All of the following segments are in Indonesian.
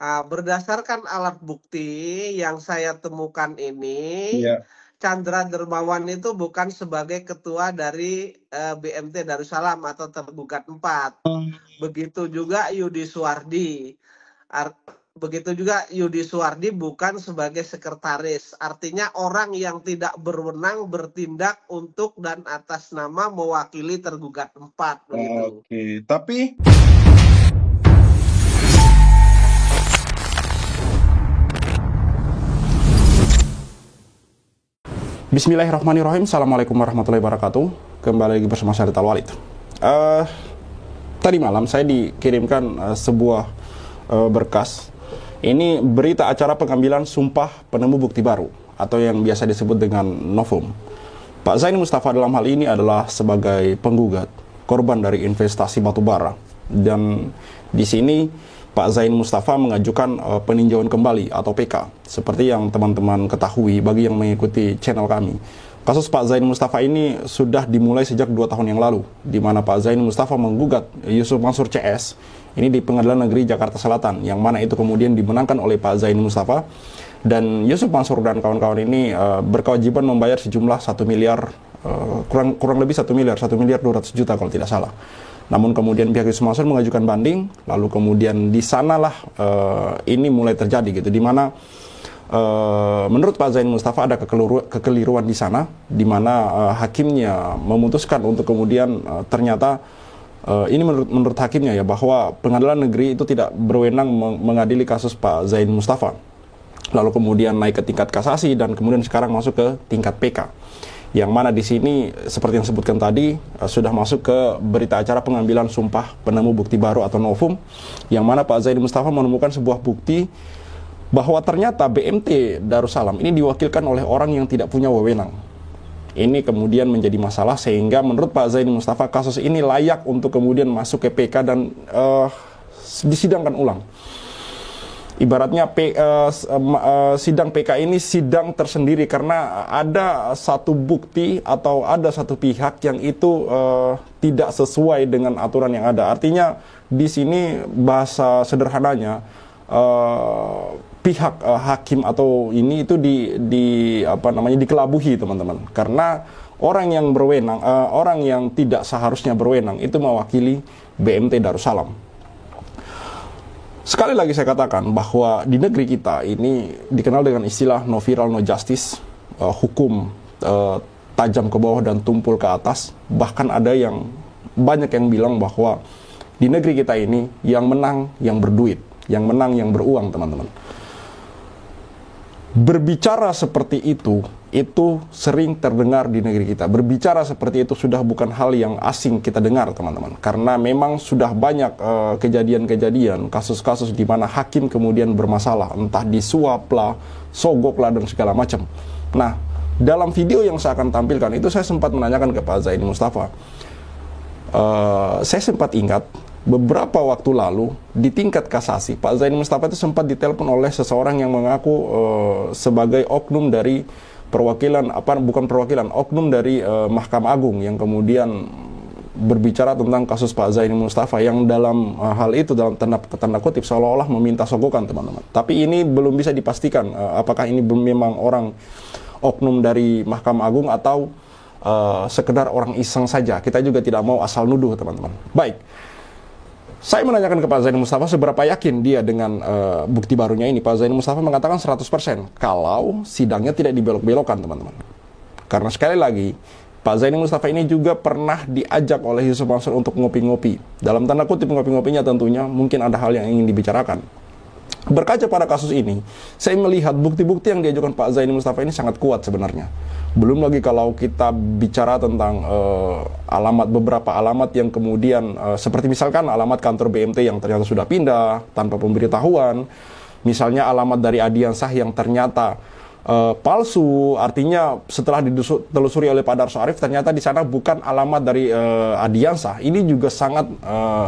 Berdasarkan alat bukti yang saya temukan ini, Iya. Chandra Dermawan itu bukan sebagai ketua dari BMT Darussalam atau tergugat 4. Begitu juga Yudi Suwardi. Begitu juga Yudi Suwardi bukan sebagai sekretaris. Artinya orang yang tidak berwenang bertindak untuk dan atas nama mewakili tergugat 4 begitu. Oke, tapi Bismillahirrahmanirrahim. Assalamualaikum warahmatullahi wabarakatuh. Kembali lagi bersama saya Tal Walid. Tadi malam saya dikirimkan sebuah berkas. Ini berita acara pengambilan sumpah penemu bukti baru atau yang biasa disebut dengan novum. Pak Zain Mustafa dalam hal ini adalah sebagai penggugat korban dari investasi batubara, dan di sini Pak Zain Mustafa mengajukan peninjauan kembali atau PK. Seperti yang teman-teman ketahui bagi yang mengikuti channel kami, kasus Pak Zain Mustafa ini sudah dimulai sejak 2 tahun yang lalu, di mana Pak Zain Mustafa menggugat Yusuf Mansur CS ini di Pengadilan Negeri Jakarta Selatan, yang mana itu kemudian dimenangkan oleh Pak Zain Mustafa. Dan Yusuf Mansur dan kawan-kawan ini berkewajiban membayar sejumlah 1 miliar, kurang lebih 1 miliar 200 juta kalau tidak salah. Namun kemudian pihak Yusuf Mansur mengajukan banding, lalu kemudian di sanalah ini mulai terjadi gitu, di mana menurut Pak Zain Mustafa ada kekeliruan di sana, di mana hakimnya memutuskan untuk kemudian ternyata ini menurut hakimnya ya, bahwa pengadilan negeri itu tidak berwenang mengadili kasus Pak Zain Mustafa. Lalu kemudian naik ke tingkat kasasi dan kemudian sekarang masuk ke tingkat PK. Yang mana di sini seperti yang sebutkan tadi sudah masuk ke berita acara pengambilan sumpah penemu bukti baru atau novum, yang mana Pak Zain Mustafa menemukan sebuah bukti bahwa ternyata BMT Darussalam ini diwakilkan oleh orang yang tidak punya wewenang. Ini kemudian menjadi masalah, sehingga menurut Pak Zain Mustafa kasus ini layak untuk kemudian masuk ke PK dan disidangkan ulang. Ibaratnya sidang PK ini sidang tersendiri karena ada satu bukti atau ada satu pihak yang itu tidak sesuai dengan aturan yang ada. Artinya di sini bahasa sederhananya pihak hakim atau ini itu dikelabuhi, teman-teman, karena orang yang berwenang, orang yang tidak seharusnya berwenang itu mewakili BMT Darussalam. Sekali lagi saya katakan bahwa di negeri kita ini dikenal dengan istilah no viral no justice, hukum tajam ke bawah dan tumpul ke atas. Bahkan ada yang banyak yang bilang bahwa di negeri kita ini yang menang yang berduit, yang menang yang beruang, teman-teman. Berbicara seperti itu sering terdengar di negeri kita. Berbicara seperti itu sudah bukan hal yang asing kita dengar, teman-teman. Karena memang sudah banyak kejadian-kejadian, kasus-kasus di mana hakim kemudian bermasalah, entah disuap lah, sogok lah, dan segala macam. Nah, dalam video yang saya akan tampilkan itu saya sempat menanyakan ke Pak Zain Mustafa. Saya sempat ingat beberapa waktu lalu di tingkat kasasi Pak Zain Mustafa itu sempat ditelepon oleh seseorang yang mengaku sebagai oknum dari oknum dari Mahkamah Agung, yang kemudian berbicara tentang kasus Pak Zain Mustafa, yang dalam hal itu dalam tanda kutip seolah-olah meminta sogokan, teman-teman. Tapi ini belum bisa dipastikan apakah ini memang orang oknum dari Mahkamah Agung atau sekedar orang iseng saja. Kita juga tidak mau asal nuduh, teman-teman. Baik, saya menanyakan ke Pak Zain Mustafa seberapa yakin dia dengan bukti barunya ini. Pak Zain Mustafa mengatakan 100% kalau sidangnya tidak dibelok-belokkan, teman-teman. Karena sekali lagi, Pak Zain Mustafa ini juga pernah diajak oleh Yusuf Mansur untuk ngopi-ngopi. Dalam tanda kutip ngopi-ngopinya tentunya mungkin ada hal yang ingin dibicarakan. Berkaca pada kasus ini, saya melihat bukti-bukti yang diajukan Pak Zain Mustafa ini sangat kuat sebenarnya. Belum lagi kalau kita bicara tentang beberapa alamat yang kemudian seperti misalkan alamat kantor BMT yang ternyata sudah pindah tanpa pemberitahuan. Misalnya alamat dari Adiansah yang ternyata palsu, artinya setelah ditelusuri oleh Pak Darso Arif ternyata di sana bukan alamat dari Adiansah. Ini juga sangat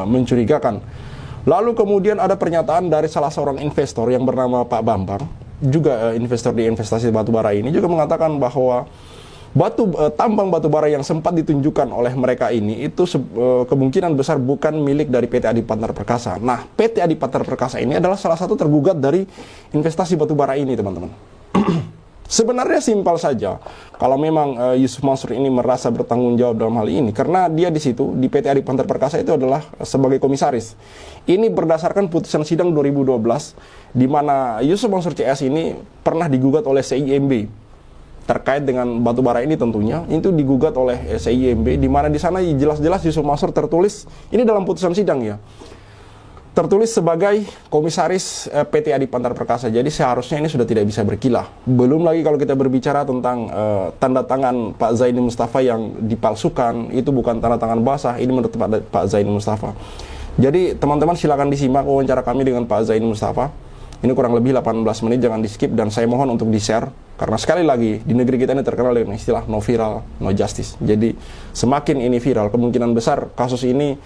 mencurigakan. Lalu kemudian ada pernyataan dari salah seorang investor yang bernama Pak Bambang, juga investor di investasi batubara ini, juga mengatakan bahwa Tambang batu bara yang sempat ditunjukkan oleh mereka ini itu kemungkinan besar bukan milik dari PT Adipantara Perkasa. Nah, PT Adipantara Perkasa ini adalah salah satu tergugat dari investasi batu bara ini, teman-teman. Sebenarnya simpel saja. Kalau memang Yusuf Mansur ini merasa bertanggung jawab dalam hal ini, karena dia di situ di PT Adipantara Perkasa itu adalah sebagai komisaris. Ini berdasarkan putusan sidang 2012, di mana Yusuf Mansur CS ini pernah digugat oleh CIMB terkait dengan batu bara ini. Tentunya itu digugat oleh CIMB, di mana di sana jelas-jelas Yusuf Mansur tertulis, ini dalam putusan sidang ya, tertulis sebagai komisaris PT Adipantara Perkasa. Jadi seharusnya ini sudah tidak bisa berkilah. Belum lagi kalau kita berbicara tentang tanda tangan Pak Zaini Mustafa yang dipalsukan, itu bukan tanda tangan basah, ini menurut Pak Zaini Mustafa. Jadi teman-teman silakan disimak wawancara kami dengan Pak Zaini Mustafa. Ini kurang lebih 18 menit, jangan di skip, dan saya mohon untuk di share, karena sekali lagi di negeri kita ini terkenal dengan istilah no viral, no justice. Jadi semakin ini viral, kemungkinan besar kasus ini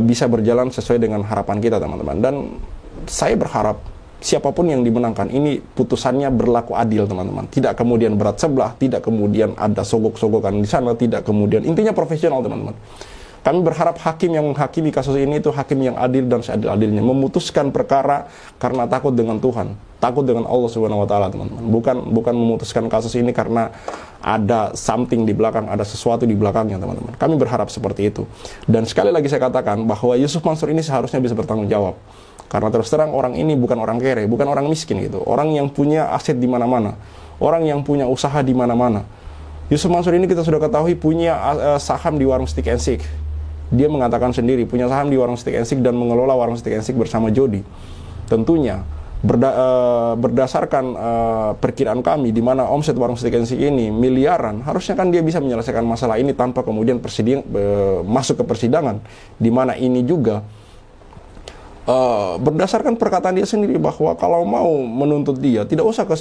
bisa berjalan sesuai dengan harapan kita, teman-teman. Dan saya berharap siapapun yang dimenangkan ini putusannya berlaku adil, teman-teman. Tidak kemudian berat sebelah, tidak kemudian ada sogok-sogokan di sana, tidak kemudian, intinya profesional, teman-teman. Kami berharap hakim yang menghakimi kasus ini itu hakim yang adil dan seadil-adilnya, memutuskan perkara karena takut dengan Tuhan, takut dengan Allah Subhanahu wa taala, teman-teman. Bukan memutuskan kasus ini karena ada something di belakang, ada sesuatu di belakangnya, teman-teman. Kami berharap seperti itu. Dan sekali lagi saya katakan bahwa Yusuf Mansur ini seharusnya bisa bertanggung jawab. Karena terus terang orang ini bukan orang kere, bukan orang miskin gitu. Orang yang punya aset di mana-mana, orang yang punya usaha di mana-mana. Yusuf Mansur ini kita sudah ketahui punya saham di warung Stick and Stick. Dia mengatakan sendiri punya saham di warung Stick and Stick dan mengelola warung Stick and Stick bersama Jody. Tentunya berdasarkan perkiraan kami, di mana omset warung Stick and Stick ini miliaran, harusnya kan dia bisa menyelesaikan masalah ini tanpa kemudian masuk ke persidangan, di mana ini juga berdasarkan perkataan dia sendiri bahwa kalau mau menuntut dia tidak usah ke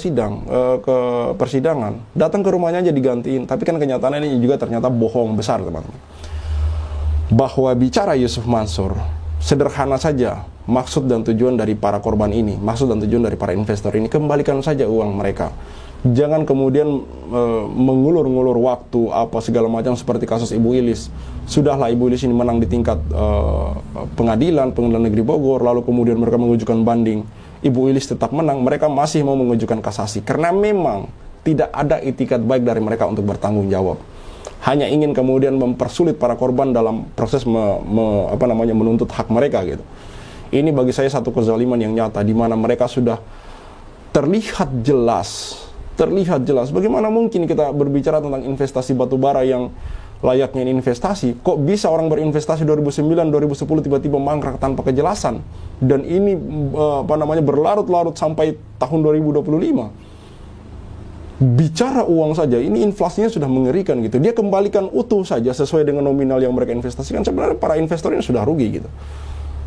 ke persidangan, datang ke rumahnya aja digantiin. Tapi kan kenyataannya ini juga ternyata bohong besar, teman-teman. Bahwa bicara Yusuf Mansur, sederhana saja maksud dan tujuan dari para korban ini, maksud dan tujuan dari para investor ini, kembalikan saja uang mereka. Jangan kemudian mengulur-ngulur waktu apa segala macam seperti kasus Ibu Ilis. Sudahlah Ibu Ilis ini menang di tingkat pengadilan negeri Bogor, lalu kemudian mereka mengajukan banding, Ibu Ilis tetap menang, mereka masih mau mengajukan kasasi karena memang tidak ada itikat baik dari mereka untuk bertanggung jawab. Hanya ingin kemudian mempersulit para korban dalam proses menuntut hak mereka gitu. Ini bagi saya satu kezaliman yang nyata, di mana mereka sudah terlihat jelas. Bagaimana mungkin kita berbicara tentang investasi batu bara yang layaknya investasi, kok bisa orang berinvestasi 2009, 2010 tiba-tiba mangkrak tanpa kejelasan, dan ini berlarut-larut sampai tahun 2025. Bicara uang saja, ini inflasinya sudah mengerikan gitu. Dia kembalikan utuh saja sesuai dengan nominal yang mereka investasikan. Sebenarnya para investor ini sudah rugi gitu.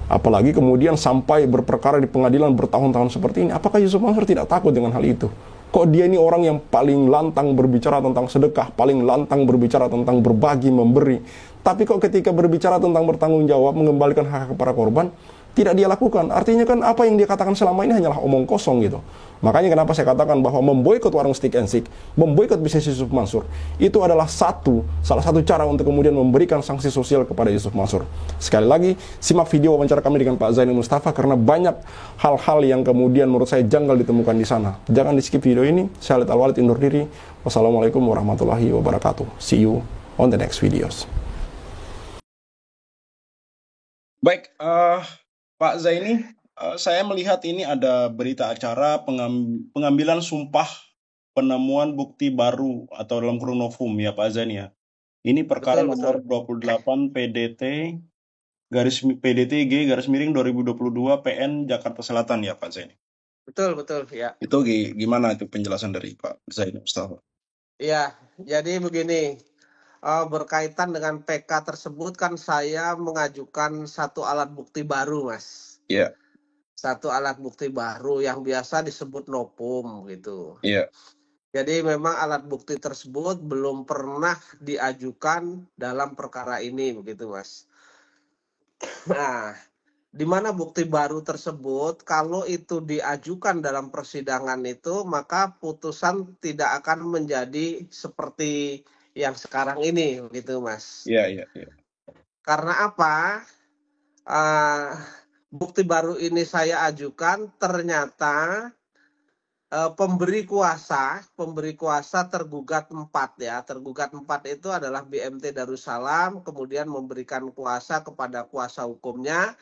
Apalagi kemudian sampai berperkara di pengadilan bertahun-tahun seperti ini. Apakah Yusuf Mansur tidak takut dengan hal itu? Kok dia ini orang yang paling lantang berbicara tentang sedekah, paling lantang berbicara tentang berbagi, memberi. Tapi kok ketika berbicara tentang bertanggung jawab, mengembalikan hak para korban, tidak dia lakukan. Artinya kan apa yang dia katakan selama ini hanyalah omong kosong gitu. Makanya kenapa saya katakan bahwa memboikot warung Stick and Stick, memboikot bisnis Yusuf Mansur, itu adalah salah satu cara untuk kemudian memberikan sanksi sosial kepada Yusuf Mansur. Sekali lagi, simak video wawancara kami dengan Pak Zaini Mustafa karena banyak hal-hal yang kemudian menurut saya janggal ditemukan di sana. Jangan di skip video ini. Saya Khalid Al-Walid undur diri. Wassalamualaikum warahmatullahi wabarakatuh. See you on the next videos. Baik, Pak Zaini, saya melihat ini ada berita acara pengambilan sumpah penemuan bukti baru atau dalam kurung novum ya Pak Zaini ya. Ini perkara nomor 28 PDT-G garis miring 2022 PN Jakarta Selatan ya Pak Zaini. Betul ya. Itu gimana itu penjelasan dari Pak Zaini Mustafa? Iya, jadi begini. Berkaitan dengan PK tersebut kan saya mengajukan satu alat bukti baru, Mas. Iya. Satu alat bukti baru yang biasa disebut novum gitu. Iya. Jadi memang alat bukti tersebut belum pernah diajukan dalam perkara ini begitu, Mas. Nah, di mana bukti baru tersebut kalau itu diajukan dalam persidangan itu, maka putusan tidak akan menjadi seperti yang sekarang ini, begitu Mas. Iya, iya, iya. Karena apa? Uh, Bukti baru ini saya ajukan, ternyata pemberi kuasa tergugat 4 ya. Tergugat 4 itu adalah BMT Darussalam, kemudian memberikan kuasa kepada kuasa hukumnya.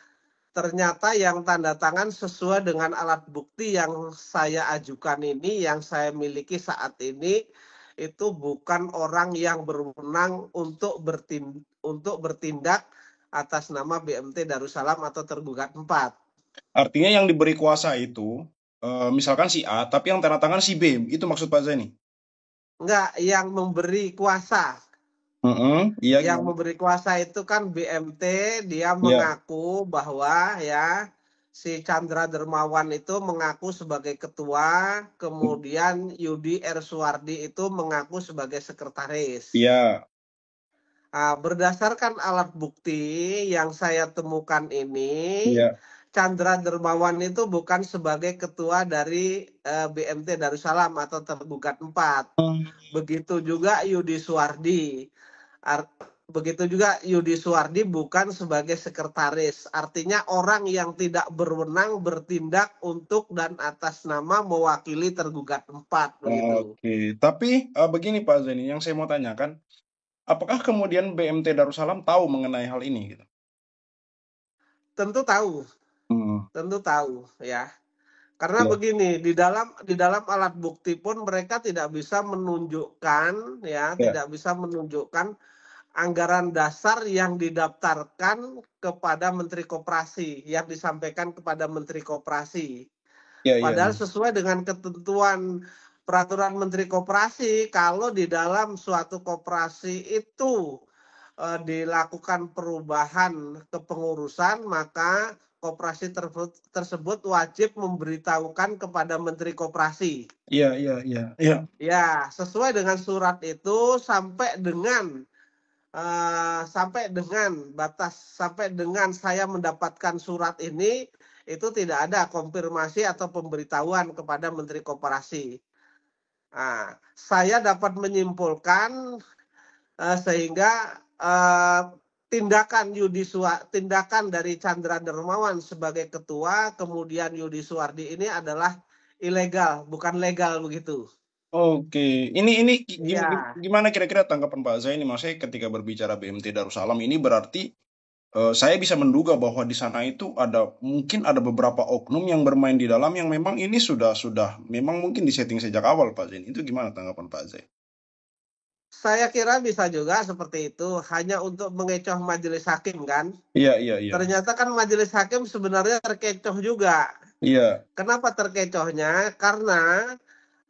Ternyata yang tanda tangan sesuai dengan alat bukti yang saya ajukan ini, yang saya miliki saat ini, itu bukan orang yang berwenang untuk bertindak atas nama BMT Darussalam atau tergugat 4. Artinya yang diberi kuasa itu misalkan si A, tapi yang tanda tangan si B, itu maksud Pak Zaini? Enggak, yang memberi kuasa. Iya, Yang gimana? memberi kuasa itu kan BMT, dia Iya, mengaku bahwa ya si Chandra Dermawan itu mengaku sebagai ketua, kemudian Yudi R. Suwardi itu mengaku sebagai sekretaris. iya, Berdasarkan alat bukti yang saya temukan ini, iya. Chandra Dermawan itu bukan sebagai ketua dari BMT Darussalam atau tergugat 4. Begitu juga Yudi Suwardi. Begitu juga Yudi Suwardi bukan sebagai sekretaris. Artinya orang yang tidak berwenang bertindak untuk dan atas nama mewakili tergugat 4. Begitu. Oke, tapi begini Pak Zaini, yang saya mau tanyakan, apakah kemudian BMT Darussalam tahu mengenai hal ini gitu? Tentu tahu, Hmm, tentu tahu ya. Karena iya, begini, di dalam alat bukti pun mereka tidak bisa menunjukkan ya, iya, tidak bisa menunjukkan anggaran dasar yang didaftarkan kepada Menteri Koperasi, yang disampaikan kepada Menteri Koperasi. iya, iya, iya. Padahal sesuai dengan ketentuan peraturan Menteri Koperasi, kalau di dalam suatu koperasi itu dilakukan perubahan kepengurusan, maka koperasi tersebut wajib memberitahukan kepada Menteri Koperasi. Iya, iya, iya, iya. Ya, sesuai dengan surat itu sampai dengan saya mendapatkan surat ini, itu tidak ada konfirmasi atau pemberitahuan kepada Menteri Koperasi. Saya dapat menyimpulkan sehingga tindakan dari Chandra Dermawan sebagai ketua, kemudian Yudi Suwardi ini adalah ilegal, bukan legal begitu. Oke, ini Ya. gimana kira-kira tanggapan Pak Zaini? Maksudnya ketika berbicara BMT Darussalam ini berarti saya bisa menduga bahwa di sana itu mungkin ada beberapa oknum yang bermain di dalam yang memang ini sudah memang mungkin disetting sejak awal Pak Zaini. Itu gimana tanggapan Pak Zaini? Saya kira bisa juga seperti itu, hanya untuk mengecoh majelis hakim kan. Iya, iya, iya. Ternyata kan majelis hakim sebenarnya terkecoh juga. Iya, Kenapa terkecohnya? Karena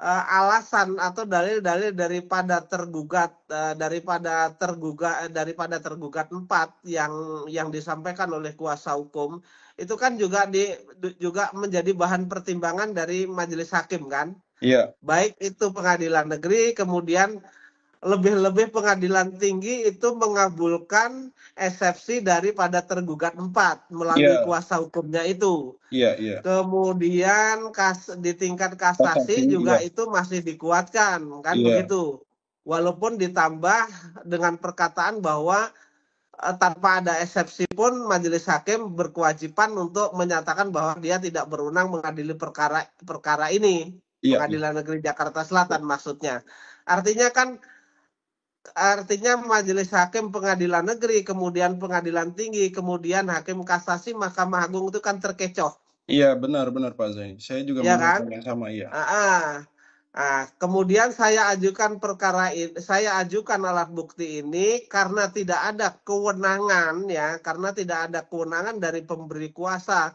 alasan atau dalil-dalil daripada tergugat 4 yang disampaikan oleh kuasa hukum itu kan juga menjadi bahan pertimbangan dari majelis hakim kan. iya, Baik itu pengadilan negeri, kemudian lebih-lebih pengadilan tinggi itu mengabulkan eksepsi daripada tergugat 4 melalui iya, kuasa hukumnya itu. iya, iya. Kemudian di tingkat Kasasi, kasasi iya, juga itu masih dikuatkan, kan iya, begitu. Walaupun ditambah dengan perkataan bahwa tanpa ada eksepsi pun majelis hakim berkewajiban untuk menyatakan bahwa dia tidak berwenang mengadili perkara ini. iya, iya. Pengadilan Negeri Jakarta Selatan maksudnya. Artinya majelis hakim pengadilan negeri, kemudian pengadilan tinggi, kemudian hakim kasasi Mahkamah Agung itu kan terkecoh. Iya, benar Pak Zaini. Saya juga Ya kan? menemukan yang sama, iya. Kemudian saya ajukan alat bukti ini karena tidak ada kewenangan dari pemberi kuasa,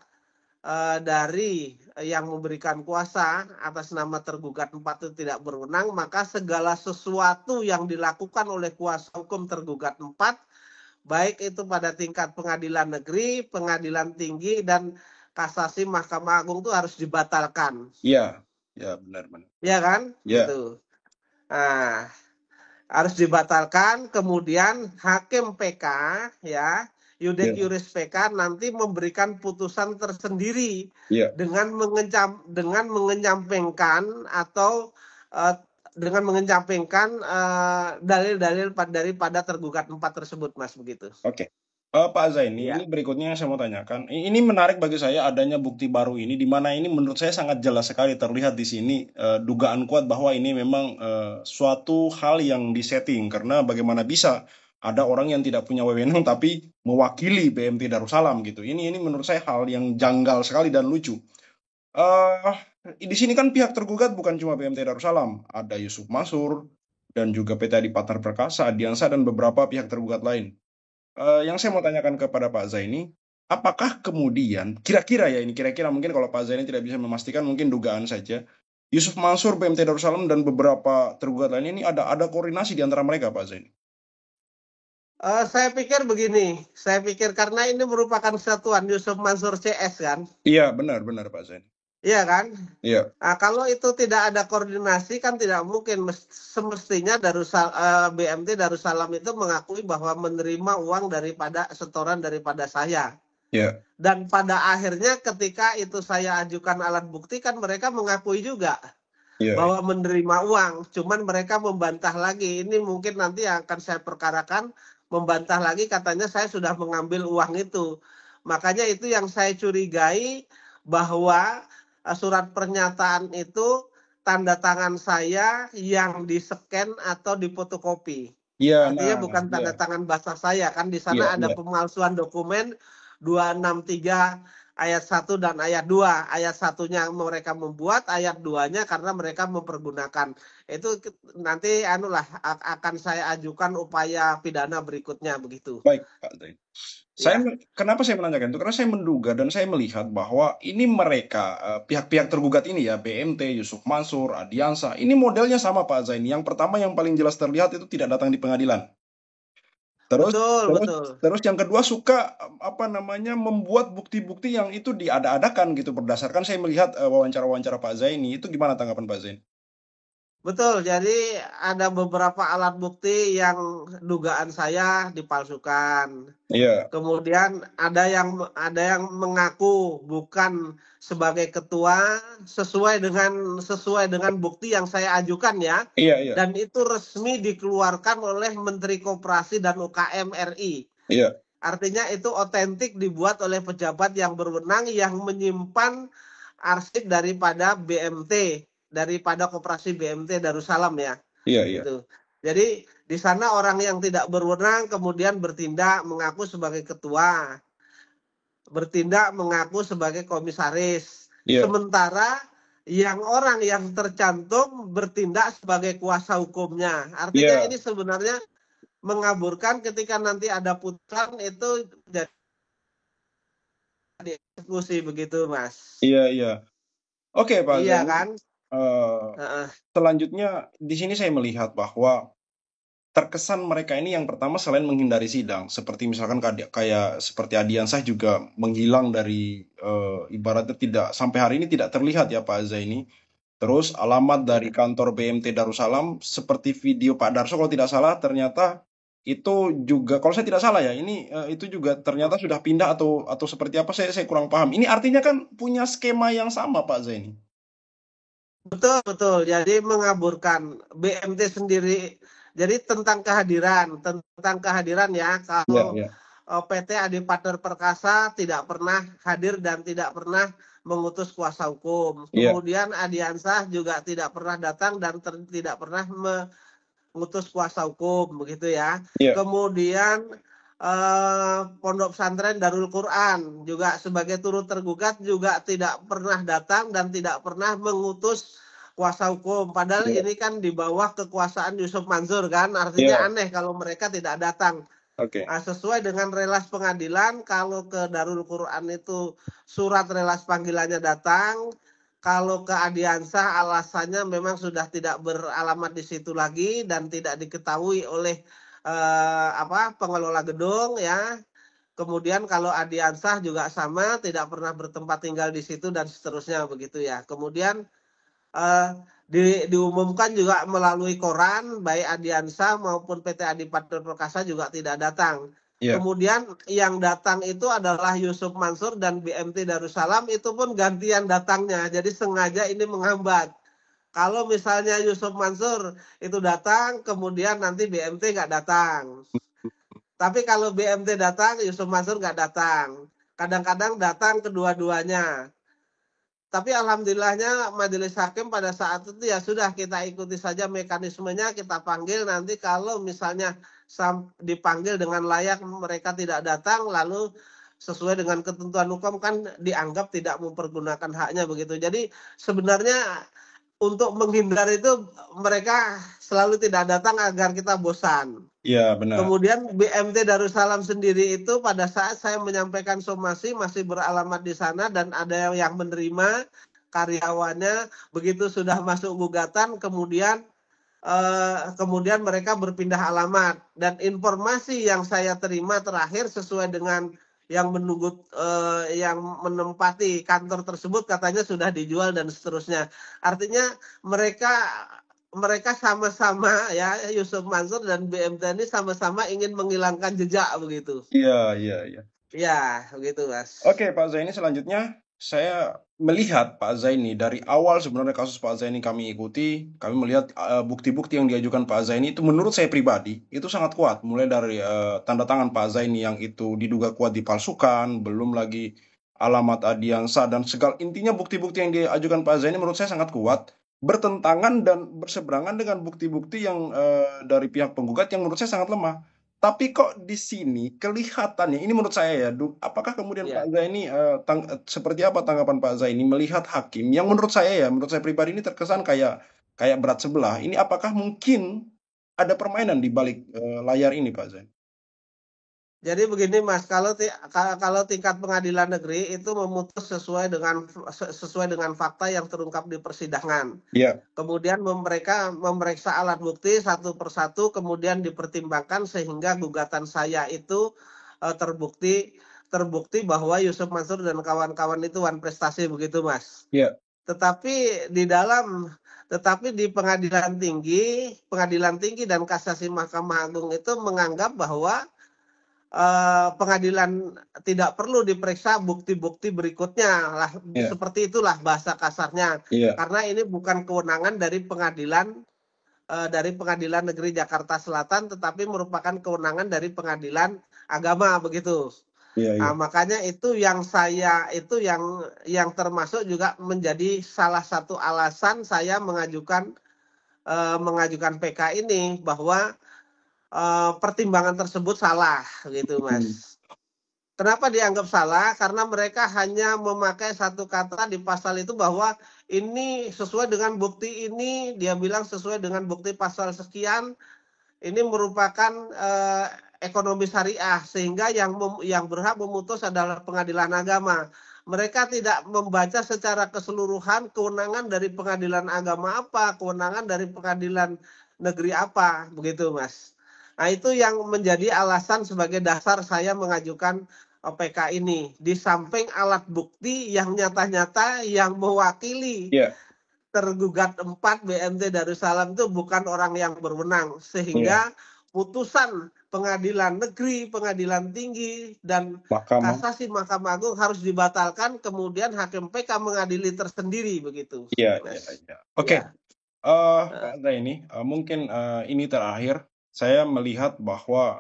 dari yang memberikan kuasa atas nama tergugat 4 itu tidak berwenang, maka segala sesuatu yang dilakukan oleh kuasa hukum tergugat 4, baik itu pada tingkat pengadilan negeri, pengadilan tinggi, dan kasasi Mahkamah Agung itu harus dibatalkan. Iya, ya benar. Ya kan? Ya, Gitu. Nah, harus dibatalkan, kemudian hakim PK ya, ya, Yuris PK nanti memberikan putusan tersendiri ya, dengan menyampaikan atau dengan mengesampingkan dalil-dalil daripada tergugat 4 tersebut, Mas, begitu. Oke. Pak Zaini, ini berikutnya yang saya mau tanyakan. Ini menarik bagi saya adanya bukti baru ini, di mana ini menurut saya sangat jelas sekali terlihat di sini dugaan kuat bahwa ini memang suatu hal yang disetting, karena bagaimana bisa ada orang yang tidak punya wewenang tapi mewakili BMT Darussalam gitu. Ini menurut saya hal yang janggal sekali dan lucu. eh di sini kan pihak tergugat bukan cuma BMT Darussalam, ada Yusuf Mansur dan juga PT Adi Partner Perkasa, Adiansa dan beberapa pihak tergugat lain. Yang saya mau tanyakan kepada Pak Zaini, apakah kemudian kira-kira ya ini kira-kira mungkin kalau Pak Zaini tidak bisa memastikan mungkin dugaan saja, Yusuf Mansur, BMT Darussalam dan beberapa tergugat lain ini ada koordinasi di antara mereka, Pak Zaini? Saya pikir begini, saya pikir karena ini merupakan satuan Yusuf Mansur CS kan, Iya, benar Pak Zaini. iya kan? Iya, Nah, kalau itu tidak ada koordinasi kan tidak mungkin. Semestinya BMT Darussalam itu mengakui bahwa menerima uang daripada setoran daripada saya. iya, Dan pada akhirnya ketika itu saya ajukan alat bukti kan mereka mengakui juga iya, bahwa menerima uang. Cuman mereka membantah lagi. Ini mungkin nanti yang akan saya perkarakan, membantah lagi katanya saya sudah mengambil uang itu. Makanya itu yang saya curigai bahwa surat pernyataan itu tanda tangan saya yang di-scan atau difotokopi. iya, Artinya nah, bukan iya, tanda tangan basah saya kan, di iya, sana ada iya, pemalsuan dokumen 263 ayat 1 dan ayat 2. Ayat satunya mereka membuat, ayat 2-nya karena mereka mempergunakan. Itu nanti akan saya ajukan upaya pidana berikutnya begitu. baik Pak Zaini. Ya. Kenapa saya menanyakan itu? Karena saya menduga dan saya melihat bahwa ini mereka, pihak-pihak tergugat ini ya, BMT, Yusuf Mansur, Adiansa, ini modelnya sama Pak Zaini. Yang pertama yang paling jelas terlihat itu tidak datang di pengadilan. Terus, Betul, terus, betul. terus yang kedua suka apa namanya membuat bukti-bukti yang itu diada-adakan gitu. Berdasarkan saya melihat wawancara-wawancara Pak Zaini, itu gimana tanggapan Pak Zaini? Betul, jadi ada beberapa alat bukti yang dugaan saya dipalsukan. Iya, Kemudian ada yang mengaku bukan sebagai ketua sesuai dengan bukti yang saya ajukan ya. iya, iya, Dan itu resmi dikeluarkan oleh Menteri Koperasi dan UKM RI. iya, Artinya itu otentik dibuat oleh pejabat yang berwenang yang menyimpan arsip daripada BMT, daripada Koperasi BMT Darussalam ya. iya, iya, Gitu. Jadi di sana orang yang tidak berwenang kemudian bertindak mengaku sebagai ketua, bertindak mengaku sebagai komisaris. iya, Sementara orang yang tercantum bertindak sebagai kuasa hukumnya. Artinya iya, ini sebenarnya mengaburkan ketika nanti ada putusan itu jadi dieksekusi begitu, Mas. iya, iya. Oke Pak Iya Zaini. kan? Eh, Heeh. Selanjutnya di sini saya melihat bahwa terkesan mereka ini yang pertama selain menghindari sidang, seperti misalkan kayak seperti Adiansah juga menghilang dari ibaratnya tidak sampai hari ini tidak terlihat ya Pak Zaini. Terus alamat dari Ya. kantor BMT Darussalam seperti video Pak Darso kalau tidak salah ternyata itu juga kalau saya tidak salah ya ini itu juga ternyata sudah pindah atau seperti apa saya kurang paham. Ini artinya kan punya skema yang sama Pak Zaini. Betul, betul. Jadi mengaburkan BMT sendiri. Jadi tentang kehadiran ya. Iya, Kalau iya. PT Adi Partner Perkasa tidak pernah hadir dan tidak pernah mengutus kuasa hukum. Iya, Kemudian Adiansah juga tidak pernah datang dan tidak pernah mengutus kuasa hukum, begitu ya. iya, Kemudian Pondok Pesantren Darul Quran juga sebagai turut tergugat juga tidak pernah datang dan tidak pernah mengutus kuasa hukum. Padahal iya, ini kan di bawah kekuasaan Yusuf Mansur kan, artinya iya. aneh kalau mereka tidak datang. Oke. Nah, sesuai dengan relas pengadilan, kalau ke Darul Quran itu surat relas panggilannya datang, kalau ke Adiansah alasannya memang sudah tidak beralamat di situ lagi dan tidak diketahui oleh pengelola gedung ya. Kemudian kalau Adiansah juga sama, tidak pernah bertempat tinggal di situ dan seterusnya begitu ya. Kemudian eh, diumumkan juga melalui koran, baik Adiansah maupun PT Adi Partner Perkasa juga tidak datang. Iya, Kemudian yang datang itu adalah Yusuf Mansur dan BMT Darussalam, itu pun gantian datangnya. Jadi sengaja ini menghambat. Kalau misalnya Yusuf Mansur itu datang, kemudian nanti BMT nggak datang. Tapi kalau BMT datang, Yusuf Mansur nggak datang. Kadang-kadang datang kedua-duanya. Tapi alhamdulillahnya majelis hakim pada saat itu ya sudah kita ikuti saja mekanismenya, kita panggil nanti kalau misalnya dipanggil dengan layak mereka tidak datang, lalu sesuai dengan ketentuan hukum kan dianggap tidak mempergunakan haknya begitu. Jadi sebenarnya untuk menghindar itu mereka selalu tidak datang agar kita bosan. Iya, benar. Kemudian BMT Darussalam sendiri itu pada saat saya menyampaikan somasi masih beralamat di sana dan ada yang menerima karyawannya. Begitu sudah masuk gugatan, kemudian mereka berpindah alamat dan informasi yang saya terima terakhir sesuai dengan yang yang menempati kantor tersebut katanya sudah dijual dan seterusnya. Artinya mereka sama-sama ya, Yusuf Mansur dan BMT ini sama-sama ingin menghilangkan jejak begitu. Iya, iya, iya. Ya, begitu Mas. Oke, Pak Zaini, selanjutnya saya melihat Pak Zaini dari awal sebenarnya kasus Pak Zaini kami ikuti, kami melihat bukti-bukti yang diajukan Pak Zaini itu menurut saya pribadi itu sangat kuat, mulai dari tanda tangan Pak Zaini yang itu diduga kuat dipalsukan, belum lagi alamat Adiansa dan segala intinya bukti-bukti yang diajukan Pak Zaini menurut saya sangat kuat, bertentangan dan berseberangan dengan bukti-bukti yang dari pihak penggugat yang menurut saya sangat lemah. Tapi kok di sini kelihatannya, ini menurut saya ya, apakah kemudian Ya. Pak Zaini, seperti apa tanggapan Pak Zaini melihat hakim yang menurut saya pribadi ini terkesan kayak berat sebelah. Ini apakah mungkin ada permainan di balik layar ini, Pak Zaini? Jadi begini Mas, kalau tingkat pengadilan negeri itu memutus sesuai dengan fakta yang terungkap di persidangan. Iya. Kemudian mereka memeriksa alat bukti satu persatu, kemudian dipertimbangkan sehingga gugatan saya itu terbukti bahwa Yusuf Mansur dan kawan-kawan itu wan prestasi begitu Mas. Iya. Tetapi di pengadilan tinggi dan kasasi Mahkamah Agung itu menganggap bahwa pengadilan tidak perlu diperiksa bukti-bukti berikutnya lah, seperti itulah bahasa kasarnya. Karena ini bukan kewenangan dari pengadilan negeri Jakarta Selatan, tetapi merupakan kewenangan dari pengadilan agama begitu. Nah, makanya itu yang termasuk juga menjadi salah satu alasan saya mengajukan PK ini bahwa pertimbangan tersebut salah gitu Mas. Kenapa dianggap salah? Karena mereka hanya memakai satu kata di pasal itu bahwa ini sesuai dengan bukti ini, dia bilang sesuai dengan bukti pasal sekian, ini merupakan ekonomi syariah, sehingga yang berhak memutus adalah pengadilan agama. Mereka tidak membaca secara keseluruhan kewenangan dari pengadilan agama apa, kewenangan dari pengadilan negeri apa, begitu Mas. Nah, itu yang menjadi alasan sebagai dasar saya mengajukan PK ini. Di samping alat bukti yang nyata-nyata yang mewakili tergugat 4 BMT Darussalam itu bukan orang yang berwenang. Sehingga putusan pengadilan negeri, pengadilan tinggi, dan kasasi Mahkamah Agung harus dibatalkan. Kemudian hakim PK mengadili tersendiri begitu. Iya. Oke. Pak Zaini, mungkin ini terakhir. Saya melihat bahwa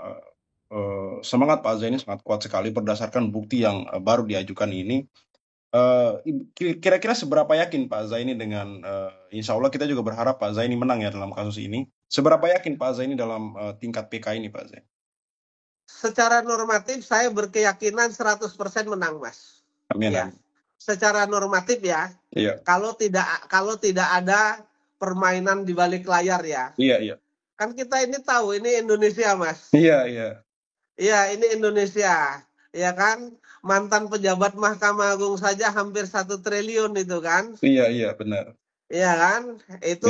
semangat Pak Zaini sangat kuat sekali berdasarkan bukti yang baru diajukan ini. Kira-kira seberapa yakin Pak Zaini dengan, insya Allah kita juga berharap Pak Zaini menang ya dalam kasus ini. Seberapa yakin Pak Zaini dalam tingkat PK ini Pak Zaini? Secara normatif saya berkeyakinan 100% menang Mas. Amin. Ya. Secara normatif ya. Iya. Kalau tidak ada permainan di balik layar ya. Iya. Kan kita ini tahu ini Indonesia Mas. Iya. Iya, ini Indonesia. Ya kan, mantan pejabat Mahkamah Agung saja hampir 1 triliun itu kan. Iya, benar. Iya kan, itu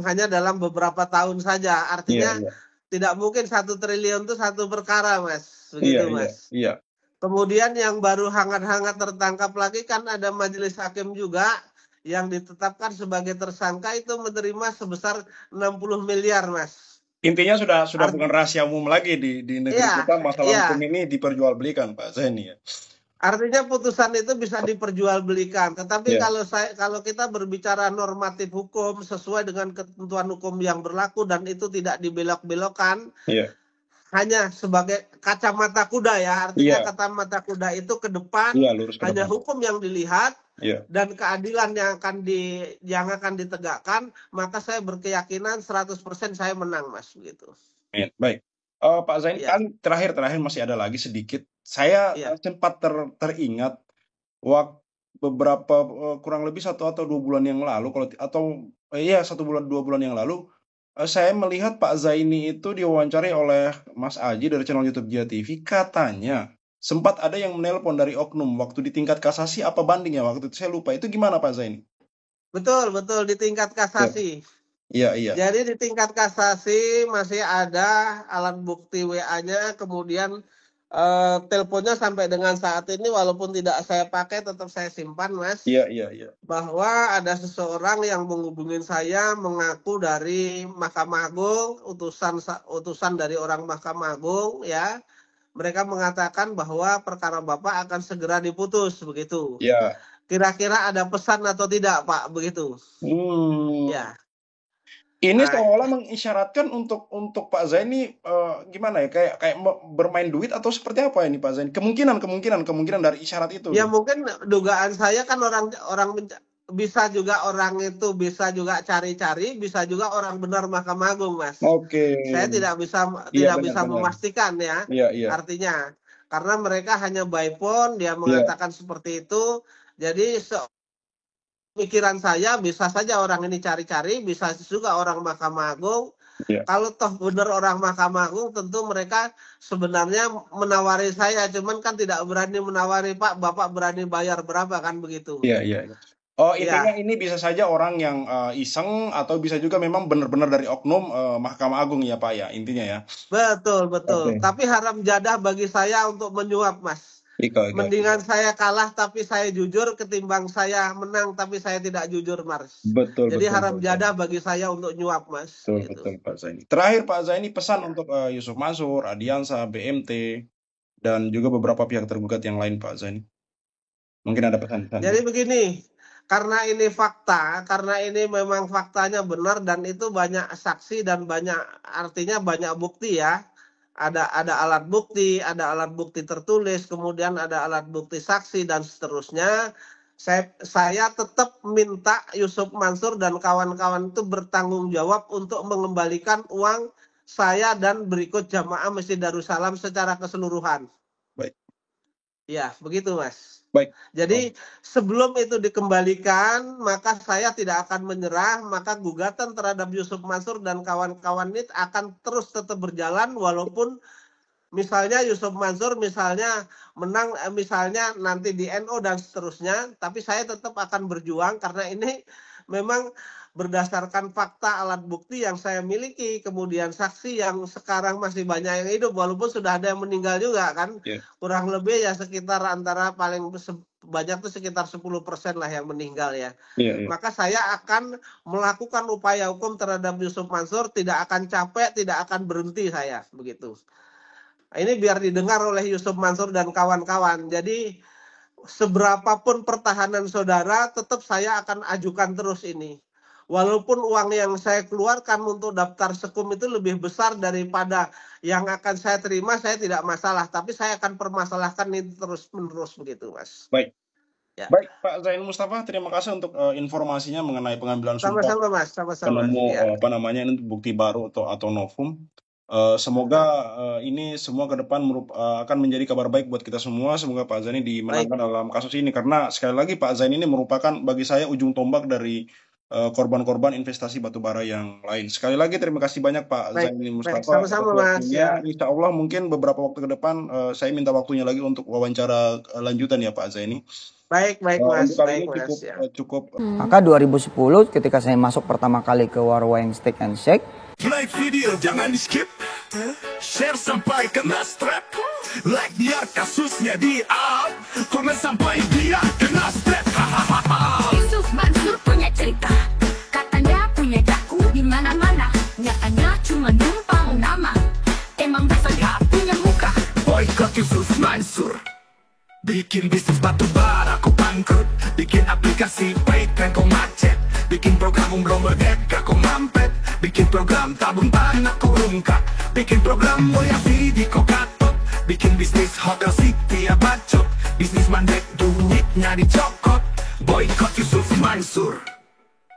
hanya dalam beberapa tahun saja. Artinya tidak mungkin 1 triliun itu satu perkara Mas. Begitu Mas. Iya. Kemudian yang baru hangat-hangat tertangkap lagi kan ada majelis hakim juga yang ditetapkan sebagai tersangka itu menerima sebesar 60 miliar Mas. Intinya sudah bukan rahasia umum lagi di negeri kita, masalah hukum ini diperjualbelikan Pak Zaini ya. Artinya putusan itu bisa diperjualbelikan, tetapi Ya, kalau kita berbicara normatif hukum sesuai dengan ketentuan hukum yang berlaku dan itu tidak dibelok-belokkan, iya, hanya sebagai kacamata kuda ya, artinya iya, kacamata kuda itu ke depan, iya, lurus ke hanya depan. hukum yang dilihat Iya, dan keadilan yang akan ditegakkan, maka saya berkeyakinan 100% saya menang, Mas, begitu. iya. Baik. Pak Zain, Iya, kan terakhir masih ada lagi sedikit. Saya iya. sempat teringat waktu beberapa kurang lebih 1 atau 2 bulan yang lalu, iya 1 bulan 2 bulan yang lalu, saya melihat Pak Zaini itu diwawancari oleh Mas Aji dari channel YouTube Jia TV. Katanya sempat ada yang menelpon dari oknum waktu di tingkat kasasi, apa bandingnya waktu itu saya lupa. Itu gimana Pak Zaini? Betul, betul di tingkat Ya, kasasi. iya, iya, Jadi di tingkat kasasi masih ada alat bukti WA-nya, kemudian teleponnya sampai dengan saat ini walaupun tidak saya pakai tetap saya simpan, Mas. iya, iya, iya, Bahwa ada seseorang yang menghubungi saya mengaku dari Mahkamah Agung, utusan dari orang Mahkamah Agung ya. Mereka mengatakan bahwa perkara Bapak akan segera diputus begitu. iya. Kira-kira ada pesan atau tidak, Pak, begitu? Ya. Ini Nah, seolah mengisyaratkan untuk Pak Zaini, gimana ya, kayak bermain duit atau seperti apa ini Pak Zaini? Kemungkinan dari isyarat itu ya gitu. mungkin dugaan saya kan orang bisa juga orang itu bisa juga cari-cari, bisa juga orang benar Mahkamah Agung, Mas. Oke. Saya tidak Iya, bisa benar. memastikan ya. Iya, iya. Artinya karena mereka hanya by phone, dia Iya, mengatakan seperti itu. Jadi pikiran saya bisa saja orang ini cari-cari, bisa juga orang Mahkamah Agung. iya. Kalau toh benar orang Mahkamah Agung, tentu mereka sebenarnya menawari saya, cuman kan tidak berani menawari, Pak, Bapak berani bayar berapa kan begitu. Iya, iya, iya. Oh, intinya Ya, ini bisa saja orang yang iseng atau bisa juga memang benar-benar dari oknum Mahkamah Agung ya Pak ya, intinya ya. betul, betul. Oke. Tapi haram jadah bagi saya untuk menyuap, Mas. Ika. Mendingan saya kalah tapi saya jujur ketimbang saya menang tapi saya tidak jujur, Mas. Betul, Jadi betul, haram betul. jadah bagi saya untuk nyuap, Mas. Betul, Gitu. betul Pak Zaini. Terakhir Pak Zaini, pesan Ya. untuk Yusuf Mansur, Adiansa, BMT, dan juga beberapa pihak tergugat yang lain Pak Zaini. Mungkin ada pesan-pesan. Jadi begini, karena ini fakta, karena ini memang faktanya benar dan itu banyak saksi dan artinya banyak bukti ya. Ada alat bukti tertulis, kemudian ada alat bukti saksi dan seterusnya. Saya tetap minta Yusuf Mansur dan kawan-kawan itu bertanggung jawab untuk mengembalikan uang saya dan berikut jamaah Masjid Darussalam secara keseluruhan. Baik. Ya, begitu Mas. Baik. Jadi sebelum itu dikembalikan, maka saya tidak akan menyerah, maka gugatan terhadap Yusuf Mansur dan kawan-kawan ini akan terus tetap berjalan walaupun misalnya Yusuf Mansur misalnya menang, misalnya nanti di NO dan seterusnya, tapi saya tetap akan berjuang karena ini memang berdasarkan fakta alat bukti yang saya miliki, kemudian saksi yang sekarang masih banyak yang hidup walaupun sudah ada yang meninggal juga kan. Yeah. Kurang lebih ya sekitar antara paling banyak tuh sekitar 10% lah yang meninggal ya. Yeah. Maka saya akan melakukan upaya hukum terhadap Yusuf Mansur, tidak akan capek, tidak akan berhenti saya begitu. Ini biar didengar oleh Yusuf Mansur dan kawan-kawan. Jadi seberapapun pertahanan saudara, tetap saya akan ajukan terus ini. Walaupun uang yang saya keluarkan untuk daftar sekum itu lebih besar daripada yang akan saya terima, saya tidak masalah. Tapi saya akan permasalahkan ini terus-menerus begitu, Mas. Baik. Ya. Baik, Pak Zainul Mustafa, terima kasih untuk informasinya mengenai pengambilan sumpah. Sama-sama, Mas. Sama-sama. Penemu ini bukti baru atau novum. Semoga ini semua ke depan akan menjadi kabar baik buat kita semua. Semoga Pak Zaini dimenangkan dalam kasus ini, karena sekali lagi Pak Zaini ini merupakan bagi saya ujung tombak dari korban-korban investasi batubara yang lain. Sekali lagi terima kasih banyak Pak Zaini Mustafa. Sama-sama Mas. Ya. Insya Allah mungkin beberapa waktu ke depan saya minta waktunya lagi untuk wawancara lanjutan ya Pak Zaini. Baik Mas. Untuk kali Baik, ini Mas, cukup. Maka 2010 ketika saya masuk pertama kali ke Warung Steak and Shake, like video jangan di skip, share sampai kena strap, like biar kasusnya di up, komen sampai dia kena strap. Yusuf Mansur punya cerita, katanya punya daku di mana-mana, nyatanya cuma numpang nama, emang bisa nggak punya muka. Boykot Yusuf Mansur, bikin Bikin bisnis batu bara kau bangkrut, bikin aplikasi paypal kau macet, bikin program umroh merdeka kau mampet, bikin program tabung tanah kau rungkat, bikin program mulia video kau katot, bikin bisnis hotel city ya bacot, bisnis mandek duitnya dicokot. Boykot Yusuf Mansur.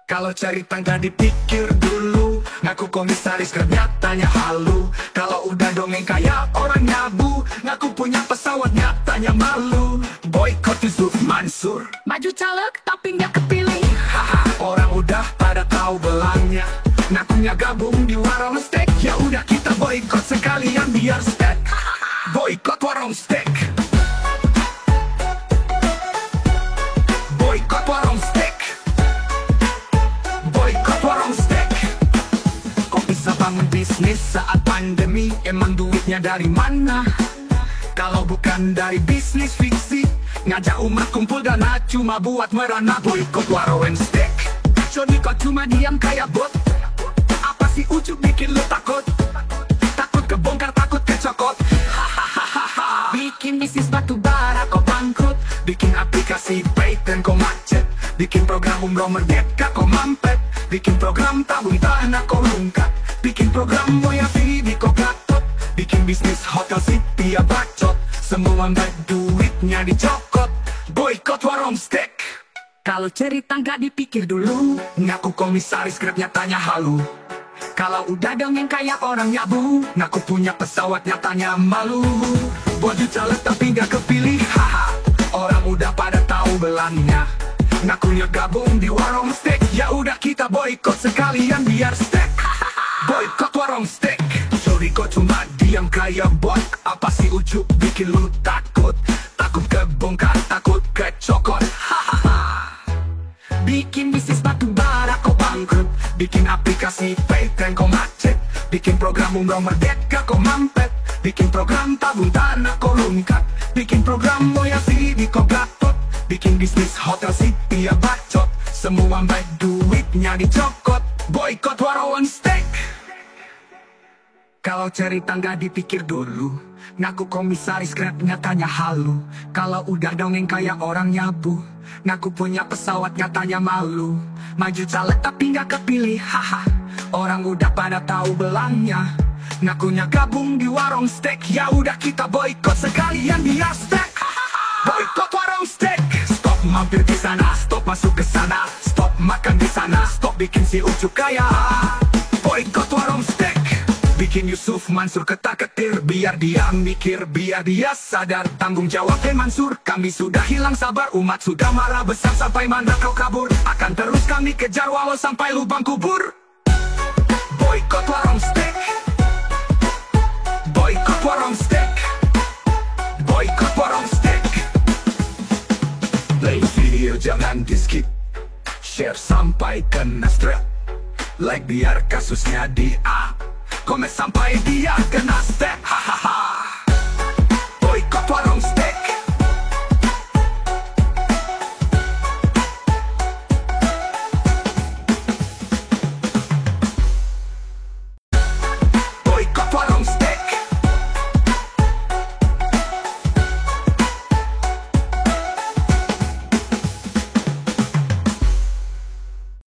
Kalau cari tangga dipikir dulu, ngaku komisaris nyatanya halu. Kalau udah dongeng kayak orang nyabu, ngaku punya pesawat nyatanya malu. Boykot Yusuf Mansur. Maju caleg tapi nggak kepilih. Haha, orang udah pada tahu belangnya, ngakunya gabung di warung steak. Ya udah kita boykot sekalian biar steak. Boykot warung steak. Boykot warung steak. Boykot warung steak. Kok bisa bangun bisnis saat pandemi? Emang duitnya dari mana? Kalau bukan dari bisnis fiksi, ngajak umat kumpul dana cuma buat merana. Boykot warung steak. Joni kok cuma diam kayak bot? Apa sih ucup bikin lu takut? Takut kebongkar, takut kecokot. Bikin bisnis batu bara kau bangkrut, Bikin aplikasi paypal kau macet, bikin program umroh merdeka kau mampet, bikin program tabung tanah kau rungkat, bikin program moya video kau gatot, bikin bisnis hotel city ya bacot, semua mbak duitnya dicokot. Boykot warung steak. Kalau cerita nggak dipikir dulu, ngaku komisaris grabnya tanya halu. Kalau udah dongeng kayak orang nyabu, ngaku punya pesawat nyatanya malu. Baju caleg tapi nggak kepilih, haha. Orang udah pada tahu belangnya, ngakunya gabung di warung steak. Ya udah kita boykot sekalian biar steak. Boykot warung steak. Sorry kok cuma diam kayak bot? Apa sih ucup bikin lu takut? Takut kebongkar, takut kecokot. Bikin bisnis batu bara kau bangkrut, bikin aplikasi paypal kau macet, bikin program umroh merdeka kau mampet, bikin program tabung tanah kau rungkat, bikin program moya video kau gatot, bikin bisnis hotel city ya bacot, semua baik duitnya dicokot. Boykot warung steak. Kalau cerita nggak dipikir dulu, ngaku komisaris grabnya tanya halu. Kalau udah dongeng kayak orang nyabu, ngaku punya pesawat nyatanya malu. Maju caleg tapi nggak kepilih, haha. Orang udah pada tahu belangnya, ngakunya gabung di warung steak. Ya udah kita boykot sekalian biar steak. Boykot warung steak. Stop mampir di sana, stop masuk ke sana, stop makan di sana, stop bikin si ucup kaya. Boykot warung steak. Bikin Yusuf Mansur ketar-ketir, biar dia mikir, biar dia sadar tanggung jawab. Mansur, kami sudah hilang sabar, umat sudah marah besar. Sampai mana kau kabur, akan terus kami kejar walau sampai lubang kubur. Boykot warung steak. Boykot warung steak. Boykot warung steak. Play video jangan di skip, share sampai kena strap, like biar kasusnya di up, komen sampai dia kena step.